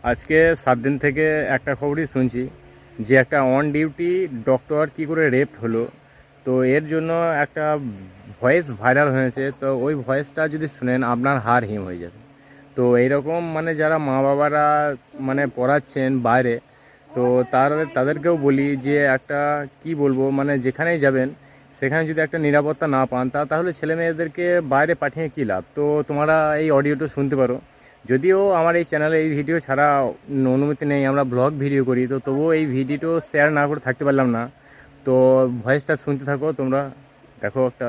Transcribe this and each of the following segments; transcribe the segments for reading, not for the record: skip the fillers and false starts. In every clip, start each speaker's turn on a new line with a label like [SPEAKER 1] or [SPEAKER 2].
[SPEAKER 1] আজকে 7 দিন থেকে একটা খবরই শুনছি যে একটা অন ডিউটি ডক্টর কি করে রেপ হলো। তো এর জন্য একটা ভয়েস ভাইরাল হয়েছে, তো ওই ভয়েসটা যদি শুনেন আপনার হাড় হিম হয়ে যাবে। তো এইরকম মানে যারা মা বাবারা মানে পড়াচ্ছেন বাইরে, তো তাদেরকেও বলি যে একটা কি বলবো, মানে যেখানেই যাবেন সেখানে যদি একটা নিরাপত্তা না পান তাহলে ছেলে মেয়েদেরকে বাইরে পাঠিয়ে কী লাভ। তো তোমরা এই অডিওটা শুনতে পারো। যদিও আমার এই চ্যানেলে এই ভিডিও ছাড়া অনুমতি নেই, আমরা ব্লগ ভিডিও করি, তো তবুও এই ভিডিওটা শেয়ার না করে থাকতে পারলাম না। তো ভয়েসটা শুনতে থাকো তোমরা, দেখো একটা।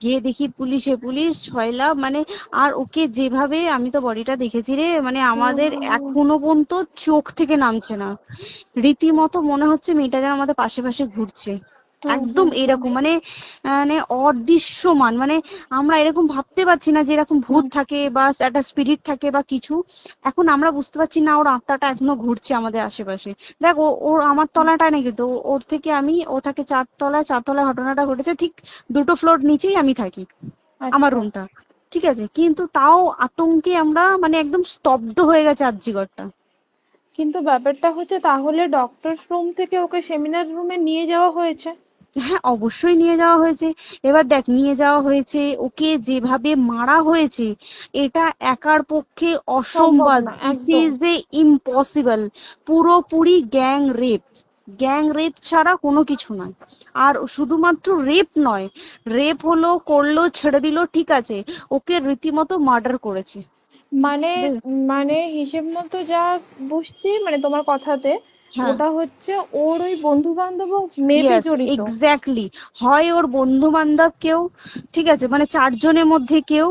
[SPEAKER 2] গিয়ে দেখি পুলিশ ছয়লা মানে। আর ওকে যেভাবে, আমি তো বডিটা দেখেছি রে, মানে আমাদের এখনো পর্যন্ত চোখ থেকে নামছে না। রীতিমতো মনে হচ্ছে মেয়েটা যেন আমাদের পাশে পাশে ঘুরছে। একদম এরকম মানে, মানে অদৃশ্যমান, মানে আমরা এরকম ভাবতে পারছি না যে এরকম ভূত থাকে বা একটা স্পিরিট থাকে বা কিছু। এখন আমরা বুঝতে পারছি না ওর আত্মাটা এখনো ঘুরছে আমাদের আশেপাশে। দেখ ওর আমার তলাটায় নাকি, তো ওর থেকে ও থাকে চারতলায়, চারতলায় ঘটনাটা ঘটেছে ঠিক 2টো ফ্লোর নিচেই আমি থাকি, আমার
[SPEAKER 3] আচ্ছা।
[SPEAKER 2] রুমটা। ঠিক আছে, কিন্তু তাও আতঙ্কে আমরা মানে একদম স্তব্ধ হয়ে গেছে আরজিকরটা।
[SPEAKER 3] কিন্তু ব্যাপারটা হচ্ছে, তাহলে ডক্টর রুম থেকে ওকে সেমিনার রুমে নিয়ে যাওয়া হয়েছে?
[SPEAKER 2] হ্যাঁ, অবশ্যই নিয়ে যাওয়া হয়েছে। এবার দেখ, নিয়ে যাওয়া হয়েছে, ওকে যেভাবে মারা হয়েছে এটা একার পক্ষে
[SPEAKER 3] সম্ভব
[SPEAKER 2] অসম্ভব।
[SPEAKER 3] না
[SPEAKER 2] দিস
[SPEAKER 3] একদম।
[SPEAKER 2] Is a impossible. পুরোপুরি গ্যাং রেপ। গ্যাং রেপ ছাড়া কোনো কিছু নয়। আর শুধুমাত্র রেপ নয়, রেপ হলো, করলো, ছেড়ে দিল, ঠিক আছে, ওকে রীতিমতো মার্ডার করেছে।
[SPEAKER 3] মানে মানে হিসেব মতো যা বুঝছি, মানে তোমার কথাতে,
[SPEAKER 2] হ্যাঁ,
[SPEAKER 3] ওটা হচ্ছে ওর ওই বন্ধু বান্ধব মেবি
[SPEAKER 2] ইয়েস,
[SPEAKER 3] জড়িত।
[SPEAKER 2] এক্স্যাক্টলি। হয় ওর বন্ধু বান্ধব কেউ, ঠিক আছে, মানে 4জনের মধ্যে কেউ,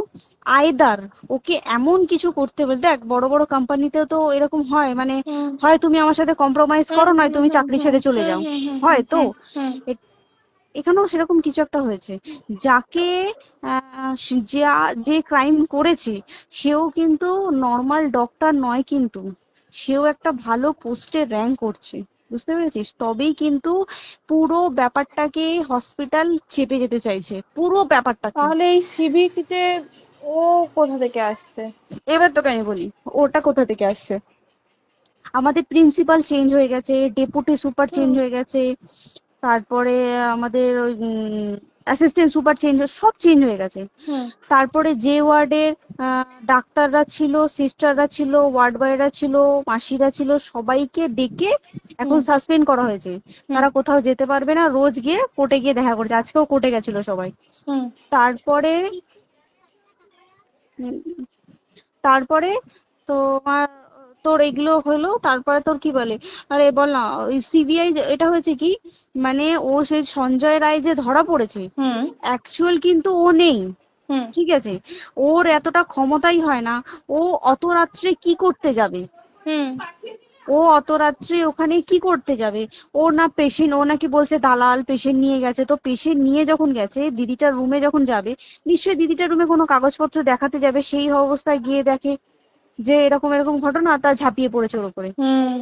[SPEAKER 2] আইদার ওকে এমন কিছু করতে বলে। দেখ, বড় বড় কোম্পানিতেও তো এরকম হয়, মানে
[SPEAKER 3] হুম
[SPEAKER 2] হয় তুমি আমার সাথে কম্প্রোমাইজ
[SPEAKER 3] হুম
[SPEAKER 2] করো, নয়
[SPEAKER 3] হুম
[SPEAKER 2] তুমি
[SPEAKER 3] হুম
[SPEAKER 2] চাকরি
[SPEAKER 3] হুম
[SPEAKER 2] ছেড়ে চলে
[SPEAKER 3] হুম
[SPEAKER 2] যাও।
[SPEAKER 3] হুম হুম হুম
[SPEAKER 2] হয় তো।
[SPEAKER 3] হুম হুম।
[SPEAKER 2] এ- এখানেও সেরকম কিছু একটা হয়েছে। যাকে যে ক্রাইম করেছে সেও কিন্তু নর্মাল ডক্টর নয়, কিন্তু সেও একটা ভালো পোস্টে র্যাঙ্ক করছে। বুঝতে পেরেছিস? তবেই কিন্তু পুরো ব্যাপারটাকে হসপিটাল চেপে যেতে চাইছে, পুরো ব্যাপারটাকে।
[SPEAKER 3] তাহলে এই সিভিক যে, ও কোথা থেকে আসছে?
[SPEAKER 2] এবার তোকে আমি বলি ওটা কোথা থেকে আসছে। আমাদের প্রিন্সিপাল চেঞ্জ হয়ে গেছে, ডেপুটি সুপার চেঞ্জ
[SPEAKER 3] হুম
[SPEAKER 2] হয়ে গেছে, তারপরে আমাদের ওই অ্যাসিস্ট্যান্ট সুপার চেঞ্জ, সব চেঞ্জ হয়ে গেছে।
[SPEAKER 3] হুম
[SPEAKER 2] তারপরে যে ওয়ার্ডের ডাক্তাররা ছিল, সিস্টাররা ছিল, ওয়ার্ড বয়রা ছিল, মাসিরা ছিল, সবাইকে ডেকে এখন
[SPEAKER 3] হুম
[SPEAKER 2] সাসপেন্ড করা হয়েছে।
[SPEAKER 3] হুম
[SPEAKER 2] তারা কোথাও যেতে পারবে না, রোজ গিয়ে কোর্টে গিয়ে দেখা করছে। আজকেও কোর্টে গেছিল সবাই।
[SPEAKER 3] হুম।
[SPEAKER 2] তারপরে উম, তারপরে তোমার, তোর এগুলো হলো, তারপরে তোর কি বলে, আরে বল না, ওই সিবিআই এটা হয়েছে কি, মানে ও সেই সঞ্জয় রায় যে ধরা পড়েছে,
[SPEAKER 3] হুম
[SPEAKER 2] অ্যাকচুয়াল কিন্তু ও নেই।
[SPEAKER 3] হুম
[SPEAKER 2] ঠিক আছে, ওর এতটা ক্ষমতাই হয় না। ও অত রাত্রে কি করতে যাবে?
[SPEAKER 3] হুম।
[SPEAKER 2] ও অত রাত্রে ওখানে কি করতে যাবে? ও না পেশেন্ট, ও নাকি বলছে দালাল পেশেন্ট নিয়ে গেছে। তো পেশেন্ট নিয়ে যখন গেছে, দিদিটার রুমে যখন যাবে, নিশ্চয়ই দিদিটার রুমে কোনো কাগজপত্র দেখাতে যাবে, সেই অবস্থায় গিয়ে দেখে যে এরকম এরকম ঘটনা, তা ঝাঁপিয়ে পড়েছে ওর উপরে।
[SPEAKER 3] হুম।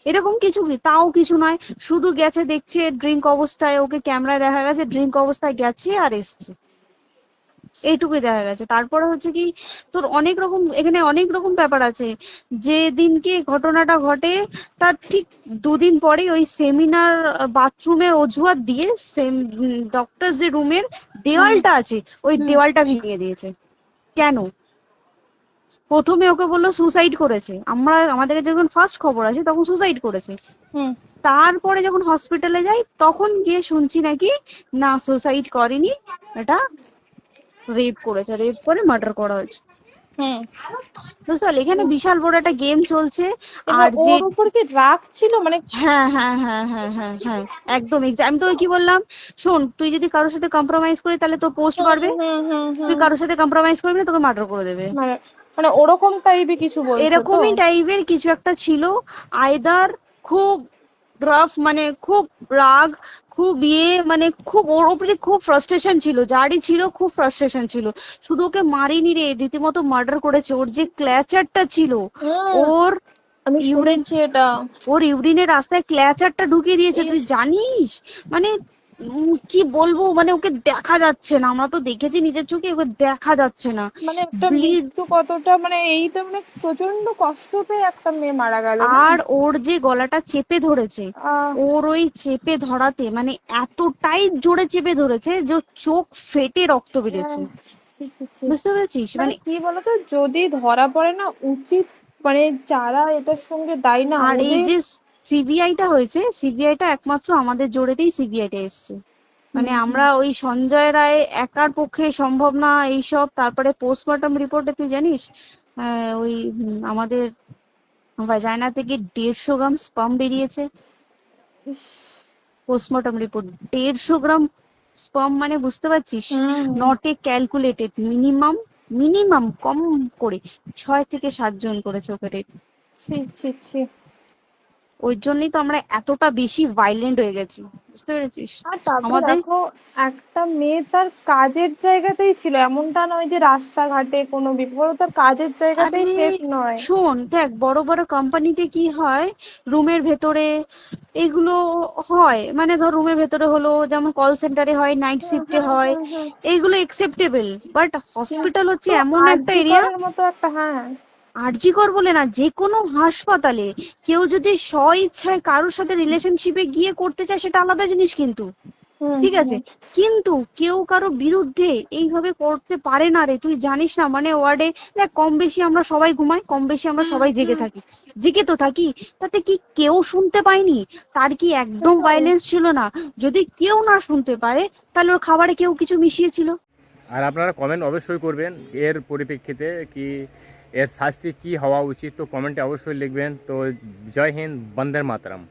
[SPEAKER 2] এরকম কিছু কি, তাও কিছু নয়, শুধু গেছে, দেখছে ড্রিঙ্ক অবস্থায়, ওকে ক্যামেরায় দেখা গেছে ড্রিঙ্ক অবস্থায় গেছে আর এসছে, এইটুকুই দেখা গেছে। তারপরে হচ্ছে কি, তোর অনেক রকম, এখানে অনেক রকম ব্যাপার আছে। যে দিনকে ঘটনাটা ঘটে তার ঠিক 2 দিন পরে ওই সেমিনার বাথরুমের অজুহাত দিয়ে সেম ডক্টর যে রুমের
[SPEAKER 3] হুম
[SPEAKER 2] দেওয়ালটা আছে ওই
[SPEAKER 3] হুম
[SPEAKER 2] দেওয়ালটা ভেঙে দিয়েছে। কেন? প্রথমে ওকে বললো সুসাইড করেছে, আমাদের যখন ফার্স্ট খবর আছে তখন সুসাইড করেছে।
[SPEAKER 3] হুম
[SPEAKER 2] তারপরে যখন হসপিটালে যাই তখন গিয়ে শুনছি নাকি না, সুসাইড করেনি, এটা রেপ করেছে, রেপ করে মার্ডার করা হয়েছে।
[SPEAKER 3] হুম।
[SPEAKER 2] বুঝতে পারলি, এখানে বিশাল বড় একটা গেম চলছে।
[SPEAKER 3] এবার
[SPEAKER 2] আর যে,
[SPEAKER 3] ওর উপর কি রাগ ছিল মানে?
[SPEAKER 2] হ্যাঁ হ্যাঁ হ্যাঁ হ্যাঁ হ্যাঁ হ্যাঁ, একদম আমি তো কি বললাম, শোন, তুই যদি কারোর সাথে কম্প্রোমাইজ করিস তাহলে তোর পোস্ট
[SPEAKER 3] হুম
[SPEAKER 2] বাড়বে।
[SPEAKER 3] হুম হুম
[SPEAKER 2] তুই
[SPEAKER 3] হুম।
[SPEAKER 2] কারোর সাথে কম্প্রোমাইজ করবি না, তোকে মার্ডার করে দেবে।
[SPEAKER 3] মানে মানে ওরকম টাইপই কিছু বলছো তো?
[SPEAKER 2] এরকমই টাইপের কিছু একটা ছিল। আইদার খুব রাফ, মানে খুব রাগ, খুব মানে খুব ওর উপরে খুব ফ্রাস্ট্রেশন ছিল, যারই ছিল খুব ফ্রাস্ট্রেশন ছিল। শুধু ওকে মারিনি রে, রীতিমতো মার্ডার করেছে। ওর যে ক্ল্যাচারটা ছিল,
[SPEAKER 3] হুম।
[SPEAKER 2] ওর
[SPEAKER 3] আমি
[SPEAKER 2] ইউরিন,
[SPEAKER 3] শুনেছি এটা।
[SPEAKER 2] ওর ইউরিনের রাস্তায় ক্ল্যাচারটা ঢুকিয়ে দিয়েছে, তুই
[SPEAKER 3] ইস।
[SPEAKER 2] জানিস? মানে কি বলবো, মানে ওকে দেখা যাচ্ছে না, আমরা তো দেখেছি নিজের চোখে, ওকে দেখা যাচ্ছে না।
[SPEAKER 3] মানে একটা
[SPEAKER 2] ব্লিড,
[SPEAKER 3] মৃত্যু কতটা, মানে এই তো মানে প্রচন্ড কষ্ট পেয়ে একটা মেয়ে মারা গেল না?
[SPEAKER 2] আর ওর যে গলাটা চেপে ধরেছে,
[SPEAKER 3] আহ
[SPEAKER 2] ওর ওই চেপে ধরাতে মানে এতটাই জোরে চেপে ধরেছে যে ওর চোখ ফেটে রক্ত বেরিয়েছে।
[SPEAKER 3] ছি, ছি, ছি।
[SPEAKER 2] বুঝতে পেরেছিস?
[SPEAKER 3] মানে
[SPEAKER 2] মানে
[SPEAKER 3] কি বলতো, যদি ধরা পড়ে না, উচিত মানে যারা এটার সঙ্গে দায়ী না
[SPEAKER 2] আর এই
[SPEAKER 3] ওদের।
[SPEAKER 2] যে সিবিআইটা হয়েছে, সিবিআইটা একমাত্র আমাদের জোরেতেই সিবিআইটা এসছে। মানে
[SPEAKER 3] হুম,
[SPEAKER 2] আমরা ওই সঞ্জয় রায় একার পক্ষে সম্ভব না এইসব। তারপরে পোস্টমর্টম রিপোর্টে তুই জানিস ওই আমাদের ভাজাইনা থেকে 150 গ্রাম স্পাম বেরিয়েছে।
[SPEAKER 3] ইস,
[SPEAKER 2] পোস্টমর্টম রিপোর্ট 150 গ্রাম স্পাম, মানে বুঝতে পারছিস?
[SPEAKER 3] হুম,
[SPEAKER 2] not a calculated, minimum minimum কম করে 6 থেকে 7 জন করেছে ওকে rape।
[SPEAKER 3] ছি ছি ছি।
[SPEAKER 2] ওই জন্যই তো আমরা এতটা বেশি ভাইলেন্ট হয়ে গেছি, বুঝতে পেরেছিস?
[SPEAKER 3] আর তারপরে
[SPEAKER 2] আমাদের
[SPEAKER 3] দেখো, একটা মেয়ে তার কাজের জায়গাতেই ছিল, এমনটা নয় যে রাস্তাঘাটে কোনো বিপদ, ও তার কাজের জায়গাতেই
[SPEAKER 2] আরে
[SPEAKER 3] সেফ নয়।
[SPEAKER 2] শোন, দেখ বড় বড় কোম্পানিতে কি হয়, রুমের ভেতরে এগুলো হয়, মানে ধর রুমের ভেতরে হলো, যেমন কল সেন্টারে হয়, নাইট
[SPEAKER 3] হুম,
[SPEAKER 2] শিফটে
[SPEAKER 3] হুম,
[SPEAKER 2] হয়,
[SPEAKER 3] হুম, হুম।
[SPEAKER 2] এইগুলো একসেপ্টেবল। বাট হসপিটাল হচ্ছে
[SPEAKER 3] কিন্তু
[SPEAKER 2] এমন একটা
[SPEAKER 3] আরজি
[SPEAKER 2] এরিয়া,
[SPEAKER 3] করের মতো একটা, হ্যাঁ।
[SPEAKER 2] আরজি কর বলে না, যে কোনো হাসপাতালে কেউ যদি স্ব ইচ্ছায় কারোর সাথে রিলেশনশিপে গিয়ে করতে চায় সেটা আলাদা জিনিস কিন্তু,
[SPEAKER 3] হুম,
[SPEAKER 2] ঠিক আছে?
[SPEAKER 3] হুম,
[SPEAKER 2] কিন্তু কেউ কারো বিরুদ্ধে এইভাবে করতে পারে না রে, তুই জানিস না? মানে ওয়ার্ডে দেখ, কম বেশি আমরা সবাই ঘুমাই, কম বেশি আমরা
[SPEAKER 3] হুম,
[SPEAKER 2] সবাই জেগে
[SPEAKER 3] হুম,
[SPEAKER 2] থাকি, জেগে তো থাকি। তাতে কি কেউ শুনতে পায়নি? তার কি একদম
[SPEAKER 3] সেটাই।
[SPEAKER 2] ভাইলেন্স ছিল না? যদি কেউ না শুনতে পারে, তাহলে ওর খাবারে কেউ কিছু মিশিয়েছিল।
[SPEAKER 1] আর আপনারা কমেন্ট অবশ্যই করবেন এর পরিপ্রেক্ষিতে কি এর শাস্তি কি হওয়া উচিত, তো কমেন্টে অবশ্যই লিখবেন। তো জয় হিন্দ, বন্দে মাতরম।